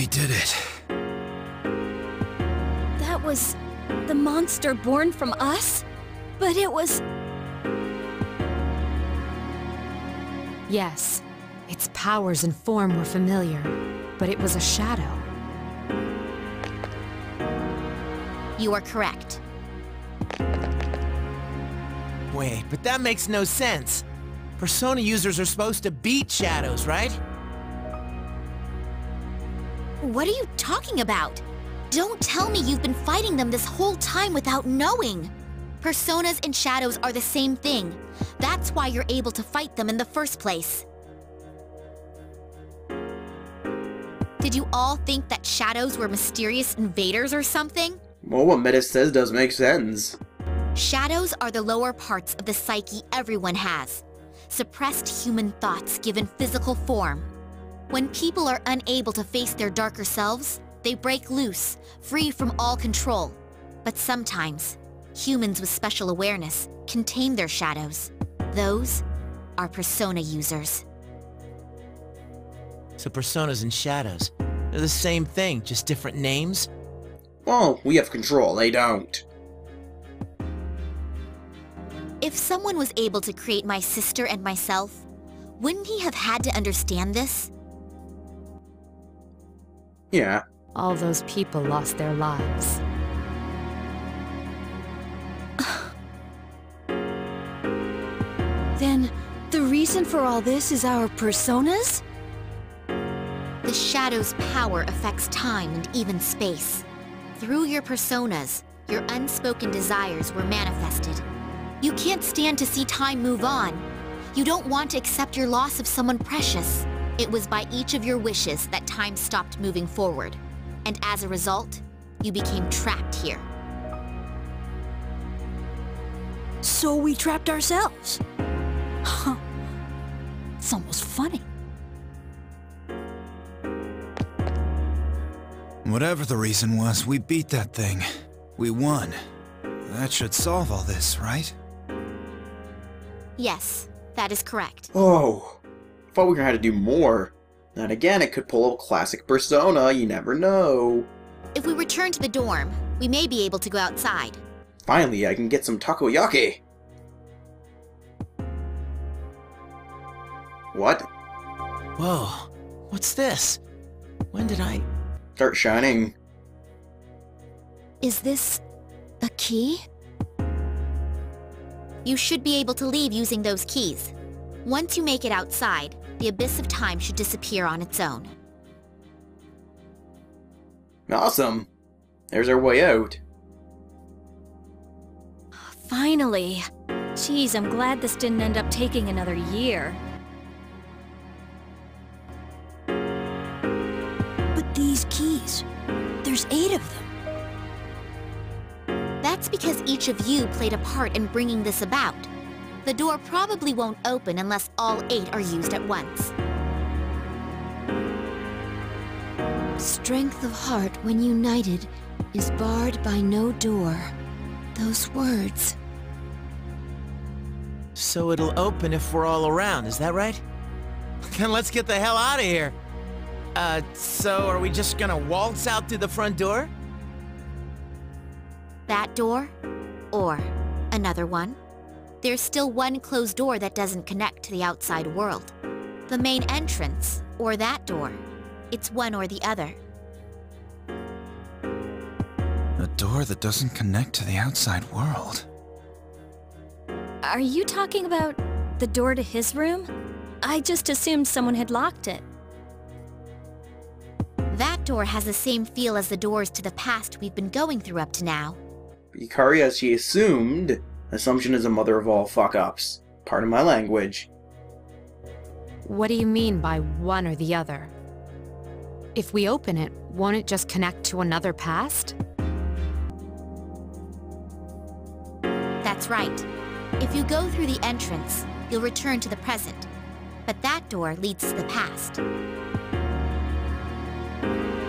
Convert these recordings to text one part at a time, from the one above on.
We did it. That was the monster born from us? But it was... Yes, its powers and form were familiar, but it was a shadow. You are correct. Wait, but that makes no sense. Persona users are supposed to beat shadows, right? What are you talking about? Don't tell me you've been fighting them this whole time without knowing. Personas and shadows are the same thing. That's why you're able to fight them in the first place. Did you all think that shadows were mysterious invaders or something? Well, what Meta says does make sense. Shadows are the lower parts of the psyche everyone has. Suppressed human thoughts given physical form. When people are unable to face their darker selves, they break loose, free from all control. But sometimes, humans with special awareness can tame their shadows. Those are persona users. So personas and shadows, they're the same thing, just different names? Well, we have control, they don't. If someone was able to create my sister and myself, wouldn't he have had to understand this? Yeah. All those people lost their lives. Then, the reason for all this is our personas? The shadow's power affects time and even space. Through your personas, your unspoken desires were manifested. You can't stand to see time move on. You don't want to accept your loss of someone precious. It was by each of your wishes that time stopped moving forward. And as a result, you became trapped here. So we trapped ourselves. Huh. It's almost funny. Whatever the reason was, we beat that thing. We won. That should solve all this, right? Yes, that is correct. Oh, I thought we were gonna have to do more. Then again, it could pull a classic Persona, you never know. If we return to the dorm, we may be able to go outside. Finally, I can get some takoyaki. What? Whoa, what's this? When did I... Start shining. Is this a key? You should be able to leave using those keys. Once you make it outside, the abyss of time should disappear on its own. Awesome. There's our way out. Finally. Geez, I'm glad this didn't end up taking another year. But these keys, there's 8 of them. That's because each of you played a part in bringing this about. The door probably won't open unless all 8 are used at once. Strength of heart when united is barred by no door. Those words. So it'll open if we're all around, is that right? Then let's get the hell out of here. So are we just gonna waltz out through the front door? That door, or another one. There's still one closed door that doesn't connect to the outside world. The main entrance, or that door. It's one or the other. A door that doesn't connect to the outside world. Are you talking about the door to his room? I just assumed someone had locked it. That door has the same feel as the doors to the past we've been going through up to now. Ikari, as she assumed, assumption is a mother of all fuck-ups. Pardon my language. What do you mean by one or the other? If we open it, won't it just connect to another past? That's right. If you go through the entrance, you'll return to the present. But that door leads to the past.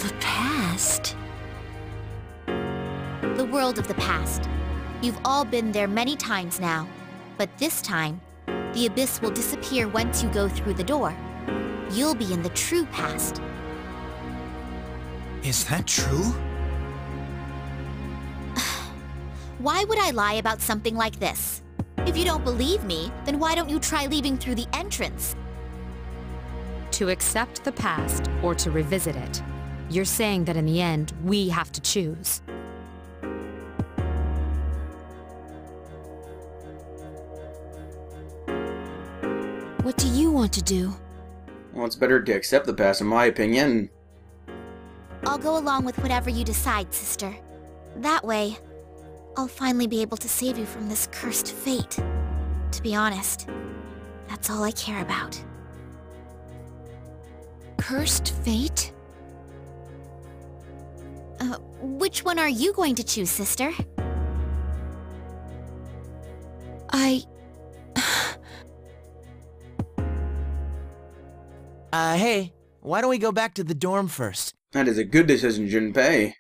The past? The world of the past. You've all been there many times now. But this time, the abyss will disappear once you go through the door. You'll be in the true past. Is that true? Why would I lie about something like this? If you don't believe me, then why don't you try leaving through the entrance? To accept the past or to revisit it. You're saying that in the end, we have to choose. What do you want to do? Well, it's better to accept the past, in my opinion. I'll go along with whatever you decide, sister. That way, I'll finally be able to save you from this cursed fate. To be honest, that's all I care about. Cursed fate? Which one are you going to choose, sister? Hey, why don't we go back to the dorm first? That is a good decision, Junpei.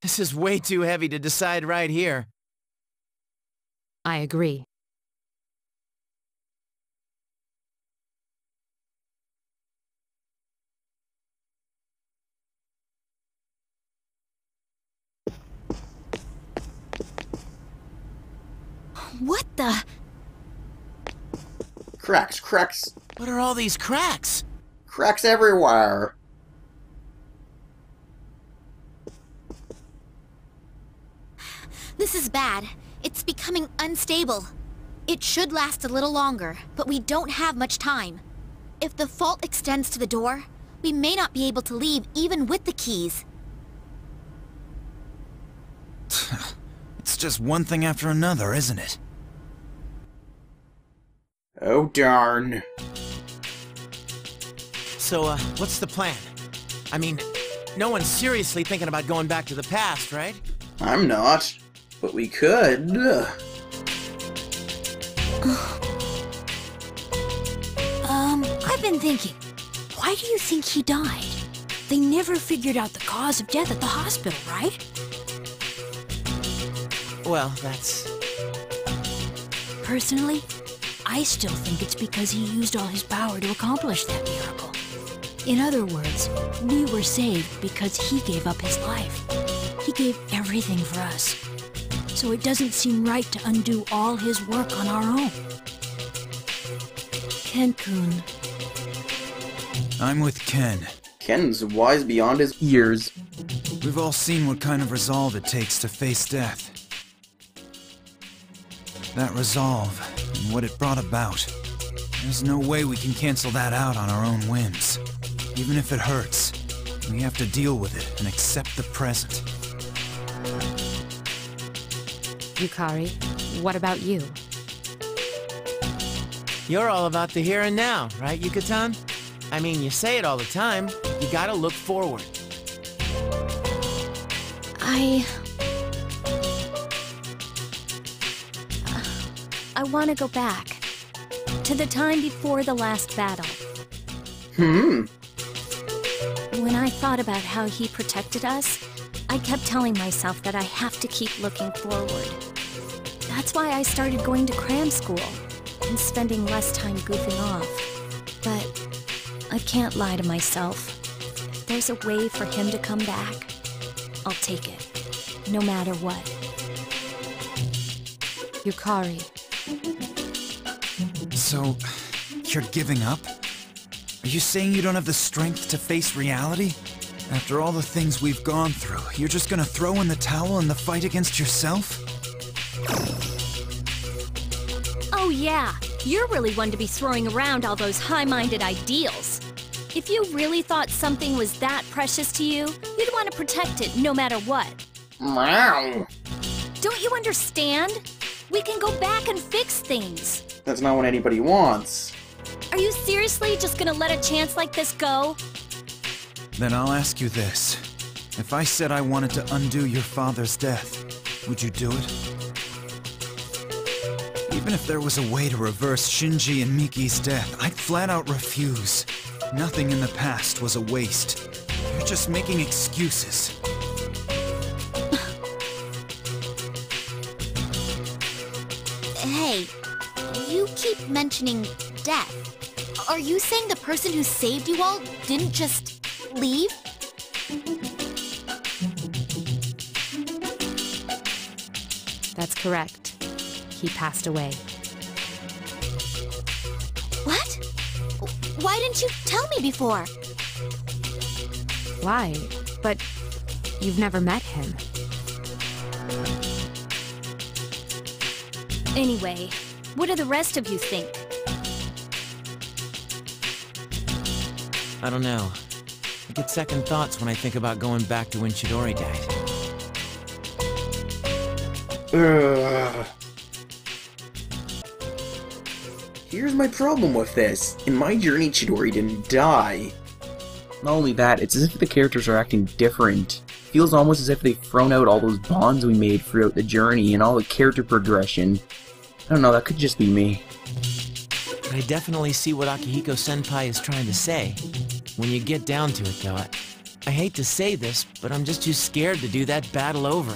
This is way too heavy to decide right here. I agree. What the? Cracks, cracks, What are all these cracks? cracks everywhere. This is bad. It's becoming unstable. It should last a little longer, but we don't have much time. If the fault extends to the door, we may not be able to leave even with the keys. It's just one thing after another, isn't it? Oh darn. So, what's the plan? I mean, no one's seriously thinking about going back to the past, right? I'm not. But we could. I've been thinking, why do you think he died? They never figured out the cause of death at the hospital, right? Well, that's... Personally, I still think it's because he used all his power to accomplish that miracle. In other words, we were saved because he gave up his life. He gave everything for us. So it doesn't seem right to undo all his work on our own. Ken-kun. I'm with Ken. Ken's wise beyond his years. We've all seen what kind of resolve it takes to face death. That resolve, and what it brought about. There's no way we can cancel that out on our own whims. Even if it hurts, we have to deal with it and accept the present. Yukari, what about you? You're all about the here and now, right, Yucatan? I mean, you say it all the time. You gotta look forward. I want to go back. To the time before the last battle. Hmm. When I thought about how he protected us, I kept telling myself that I have to keep looking forward. That's why I started going to cram school and spending less time goofing off. But I can't lie to myself. If there's a way for him to come back, I'll take it, no matter what. Yukari, So, you're giving up? Are you saying you don't have the strength to face reality? After all the things we've gone through, you're just gonna throw in the towel in the fight against yourself? Oh yeah, you're really one to be throwing around all those high-minded ideals. If you really thought something was that precious to you, you'd want to protect it no matter what. Meow. Don't you understand? We can go back and fix things. That's not what anybody wants. Are you seriously just gonna let a chance like this go? Then I'll ask you this. If I said I wanted to undo your father's death, would you do it? Even if there was a way to reverse Shinji and Miki's death, I'd flat out refuse. Nothing in the past was a waste. You're just making excuses. Hey, you keep mentioning death. Are you saying the person who saved you all didn't just leave? correct. He passed away. What? Why didn't you tell me before? Why? But you've never met him. Anyway, what do the rest of you think? I don't know. I get second thoughts when I think about going back to when Chidori died. Here's my problem with this. In my journey, Chidori didn't die. Not only that, it's as if the characters are acting different. Feels almost as if they've thrown out all those bonds we made throughout the journey and all the character progression. I don't know, that could just be me. I definitely see what Akihiko-senpai is trying to say. When you get down to it, though, I hate to say this, but I'm just too scared to do that battle over.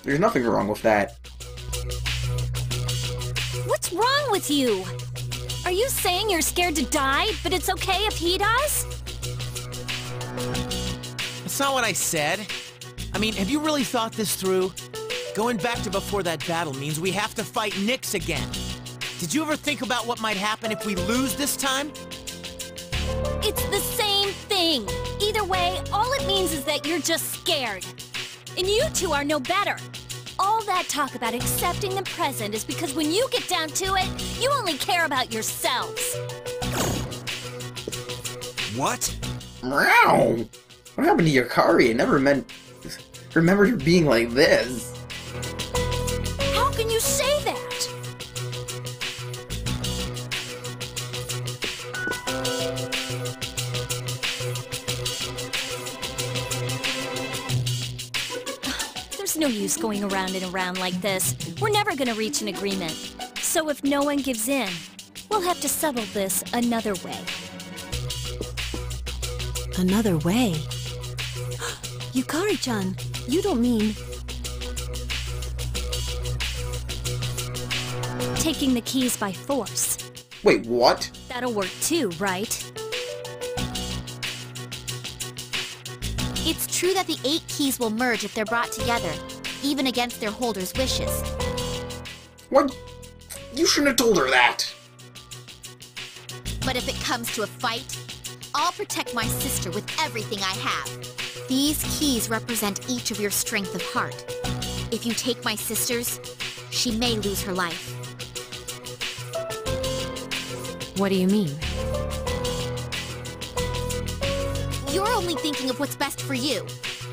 There's nothing wrong with that. What's wrong with you? Are you saying you're scared to die, but it's okay if he does? That's not what I said. I mean, have you really thought this through? Going back to before that battle means we have to fight Nyx again. Did you ever think about what might happen if we lose this time? It's the same thing. Either way, all it means is that you're just scared. And you two are no better. All that talk about accepting the present is because when you get down to it, you only care about yourselves. What? Meow! What happened to Yukari? I never remembered her being like this. How can you say that? There's no use going around and around like this. We're never gonna reach an agreement. So if no one gives in, we'll have to settle this another way. Another way? Yukari-chan, you don't mean... Taking the keys by force. Wait, what? That'll work too, right? It's true that the 8 keys will merge if they're brought together, even against their holders' wishes. What? You shouldn't have told her that! But if it comes to a fight, I'll protect my sister with everything I have. These keys represent each of your strength of heart. If you take my sister's, she may lose her life. What do you mean? You're only thinking of what's best for you.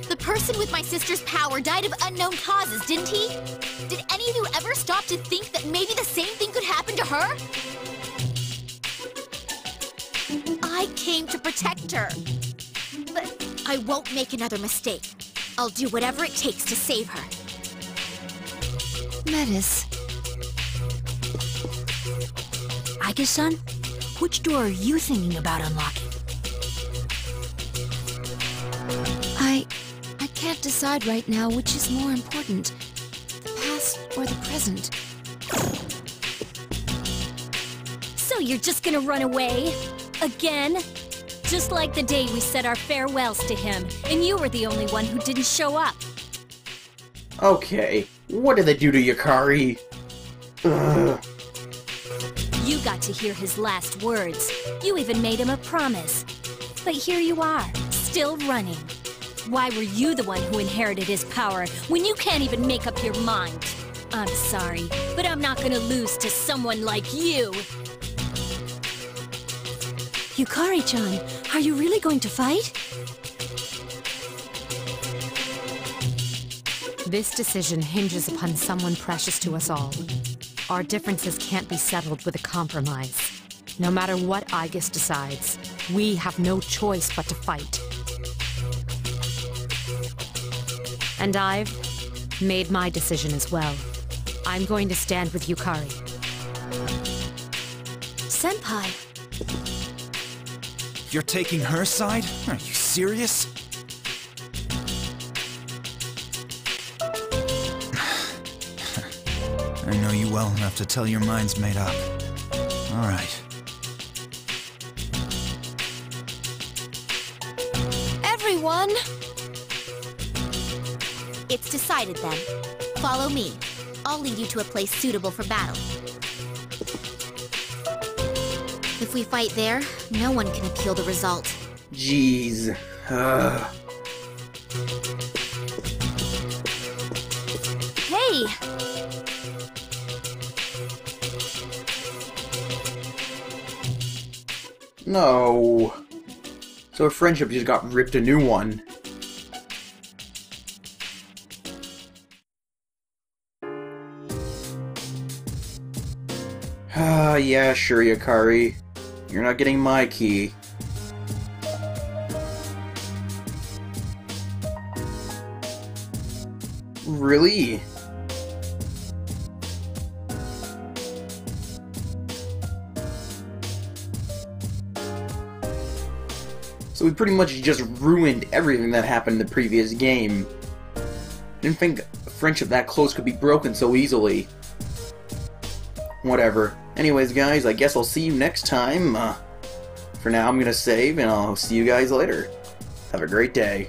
The person with my sister's power died of unknown causes, didn't he? Did any of you ever stop to think that maybe the same thing could happen to her? I came to protect her. But I won't make another mistake. I'll do whatever it takes to save her. Metis. Aige-san, which door are you thinking about unlocking? I can't decide right now which is more important, the past or the present. So you're just gonna run away? Again? Just like the day we said our farewells to him, and you were the only one who didn't show up. Okay, what did they do to Yukari? Ugh. You got to hear his last words. You even made him a promise. But here you are, still running. Why were you the one who inherited his power when you can't even make up your mind? I'm sorry, but I'm not gonna lose to someone like you. Yukari-chan, are you really going to fight? This decision hinges upon someone precious to us all. Our differences can't be settled with a compromise. No matter what Aigis decides, we have no choice but to fight. And I've made my decision as well. I'm going to stand with Yukari. Senpai, You're taking her side? Are you serious? I know you well enough to tell your mind's made up. All right. everyone! It's decided then. Follow me. I'll lead you to a place suitable for battle. If we fight there, no one can appeal the result. Jeez. Hey! No. So our friendship just got ripped a new one. Yeah, sure, Yukari. You're not getting my key. Really? So we pretty much just ruined everything that happened in the previous game. Didn't think a friendship that close could be broken so easily. Whatever. Anyways, guys, I guess I'll see you next time. For now, I'm gonna save, and I'll see you guys later. Have a great day.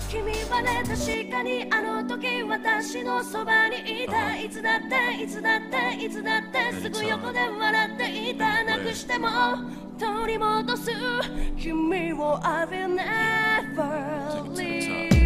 君はね、確かにあの時私のそばにいた。いつだっていつだっていつだってすぐ横で笑っていた。なくしても取り戻す君を I will never leave